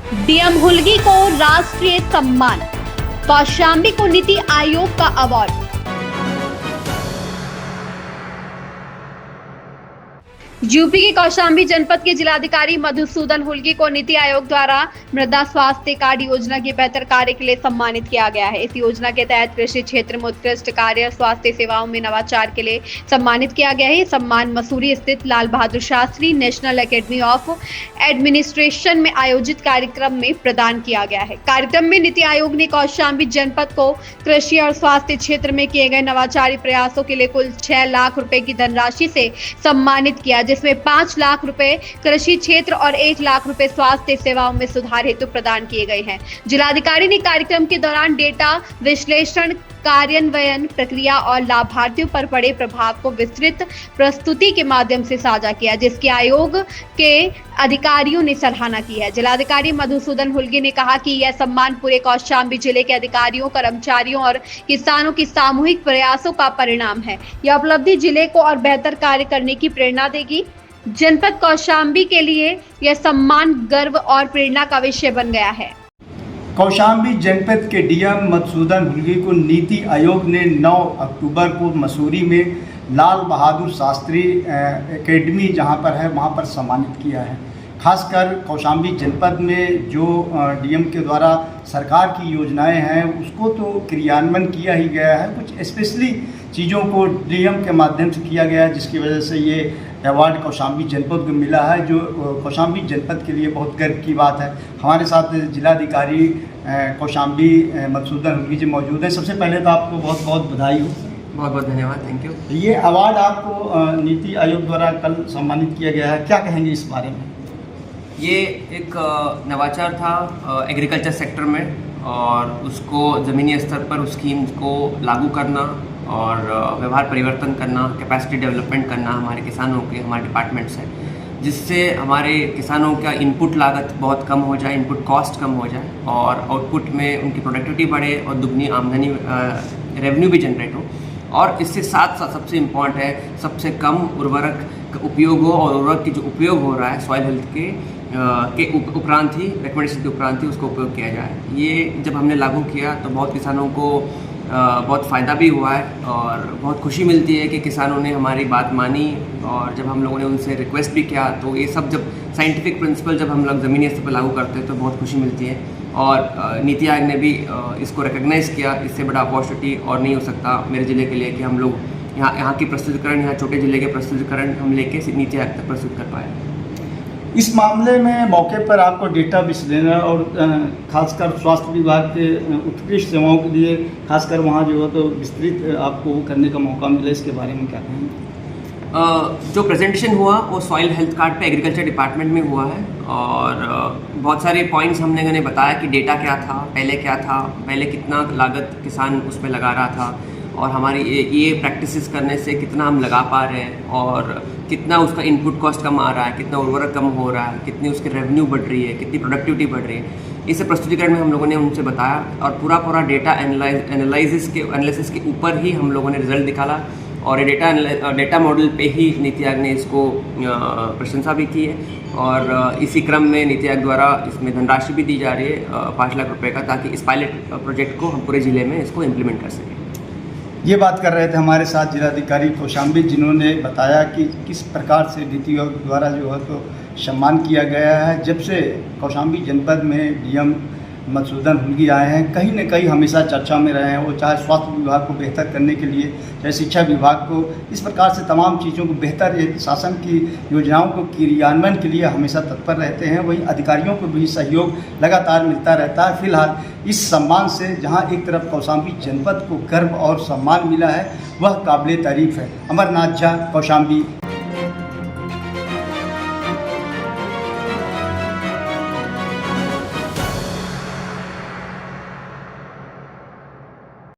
DM Hulgi को राष्ट्रीय सम्मान, कौशाम्बी को नीति आयोग का अवार्ड। यूपी के कौशाम्बी जनपद के जिलाधिकारी मधुसूदन हुल्गी को नीति आयोग द्वारा मृदा स्वास्थ्य कार्ड योजना के बेहतर कार्य के लिए सम्मानित किया गया है। इस योजना के तहत कृषि क्षेत्र में उत्कृष्ट कार्य, स्वास्थ्य सेवाओं में नवाचार के लिए सम्मानित किया गया है। सम्मान मसूरी स्थित Lal Bahadur Shastri national academy of administration में आयोजित कार्यक्रम में प्रदान किया गया है। कार्यक्रम में नीति आयोग ने कौशाम्बी जनपद को कृषि और स्वास्थ्य क्षेत्र में किए गए नवाचारी प्रयासों के लिए कुल 6 लाख रुपए की धनराशि से सम्मानित किया, जिसमें 5 लाख रुपए कृषि क्षेत्र और 1 लाख रुपए स्वास्थ्य सेवाओं में सुधार हेतु प्रदान किए गए हैं। जिलाधिकारी ने कार्यक्रम के दौरान डेटा विश्लेषण, कार्यान्वयन प्रक्रिया और लाभार्थियों पर पड़े प्रभाव को विस्तृत प्रस्तुति के माध्यम से साझा किया, जिसकी आयोग के अधिकारियों ने सराहना की है। जिलाधिकारी मधुसूदन हुल्गी ने कहा कि यह सम्मान पूरे कौशाम्बी जिले के अधिकारियों, कर्मचारियों और किसानों की सामूहिक प्रयासों का परिणाम है। यह उपलब्धि जिले को और बेहतर कार्य करने की प्रेरणा देगी। जनपद कौशाम्बी के लिए यह सम्मान गर्व और प्रेरणा का विषय बन गया है। कौशाम्बी जनपद के डीएम मधुसूदन हुल्गी को नीति आयोग ने 9 अक्टूबर को मसूरी में लाल बहादुर शास्त्री एकेडमी जहां पर है वहां पर सम्मानित किया है। खासकर कौशाम्बी जनपद में जो डीएम के द्वारा सरकार की योजनाएं हैं उसको तो क्रियान्वयन किया ही गया है, कुछ स्पेशली चीज़ों को डीएम के माध्यम से किया गया है, जिसकी वजह से ये अवार्ड कौशाम्बी जनपद को मिला है, जो कौशाम्बी जनपद के लिए बहुत गर्व की बात है। हमारे साथ जिलाधिकारी कौशाम्बी मधुसूदन हुल्गी जी मौजूद हैं। सबसे पहले तो आपको बहुत बहुत बधाई हो। बहुत बहुत धन्यवाद, थैंक यू। ये अवार्ड आपको नीति आयोग द्वारा कल सम्मानित किया गया है, क्या कहेंगे इस बारे में? ये एक नवाचार था एग्रीकल्चर सेक्टर में, और उसको ज़मीनी स्तर पर उस स्कीम को लागू करना और व्यवहार परिवर्तन करना, कैपेसिटी डेवलपमेंट करना हमारे किसानों के, हमारे डिपार्टमेंट से, जिससे हमारे किसानों का इनपुट लागत बहुत कम हो जाए, इनपुट कॉस्ट कम हो जाए और आउटपुट में उनकी प्रोडक्टिविटी बढ़े और दुगनी आमदनी रेवेन्यू भी जनरेट हो। और इससे साथ साथ सबसे इम्पॉर्टेंट है सबसे कम उर्वरक का उपयोग हो, और उर्वरक की जो उपयोग हो रहा है सॉइल हेल्थ के उपरांत ही, रिकमेंडेशन के उपरांत ही उसको उपयोग किया जाए। ये जब हमने लागू किया तो बहुत किसानों को बहुत फ़ायदा भी हुआ है और बहुत खुशी मिलती है कि किसानों ने हमारी बात मानी। और जब हम लोगों ने उनसे रिक्वेस्ट भी किया तो ये सब जब साइंटिफिक प्रिंसिपल जब हम लोग ज़मीनी स्तर पर लागू करते हैं तो बहुत खुशी मिलती है। और नीति आयोग ने भी इसको रिकग्नाइज़ किया। इससे बड़ा अपॉर्चुनिटी और नहीं हो सकता मेरे ज़िले के लिए कि हम लोग यहाँ की प्रस्तुतिकरण, यहाँ छोटे ज़िले के प्रस्तुतिकरण हम लेके नीति आयोग तक प्रस्तुत कर पाए। इस मामले में मौके पर आपको डेटा विश्लेषण और खासकर स्वास्थ्य विभाग के उत्कृष्ट सेवाओं के लिए खासकर वहाँ जो है तो विस्तृत आपको वो करने का मौका मिला, इसके बारे में क्या कहेंगे? जो प्रेजेंटेशन हुआ वो सॉइल हेल्थ कार्ड पे एग्रीकल्चर डिपार्टमेंट में हुआ है, और बहुत सारे पॉइंट्स हमने बताया कि डेटा क्या था, पहले कितना लागत किसान उसमें लगा रहा था, और हमारी ये प्रैक्टिसेस करने से कितना हम लगा पा रहे हैं, और कितना उसका इनपुट कॉस्ट कम आ रहा है, कितना उर्वरक कम हो रहा है, कितनी उसकी रेवेन्यू बढ़ रही है, कितनी प्रोडक्टिविटी बढ़ रही है। इस प्रस्तुतिकरण में हम लोगों ने उनसे बताया, और पूरा डेटा एनालिसिस के ऊपर ही हम लोगों ने रिजल्ट निकाला, और ये डेटा मॉडल पे ही नीति आयोग ने इसको प्रशंसा भी की है। और इसी क्रम में नीति आयोग द्वारा इसमें धनराशि भी दी जा रही है 5 लाख रुपए का, ताकि इस पायलट प्रोजेक्ट को हम पूरे ज़िले में इसको इम्प्लीमेंट कर सकें। ये बात कर रहे थे हमारे साथ जिलाधिकारी कौशाम्बी, जिन्होंने बताया कि किस प्रकार से नीति आयोग द्वारा जो है तो सम्मान किया गया है। जब से कौशाम्बी जनपद में डीएम मधुसूदन हुल्गी आए हैं, कहीं न कहीं हमेशा चर्चा में रहे हैं। वो चाहे स्वास्थ्य विभाग को बेहतर करने के लिए, चाहे शिक्षा विभाग को, इस प्रकार से तमाम चीज़ों को बेहतर शासन की योजनाओं को क्रियान्वयन के लिए हमेशा तत्पर रहते हैं। वहीं अधिकारियों को भी सहयोग लगातार मिलता रहता है। फिलहाल इस सम्मान से जहां एक तरफ कौशाम्बी जनपद को गर्व और सम्मान मिला है, वह काबिल तारीफ है। अमरनाथ झा, कौशाम्बी,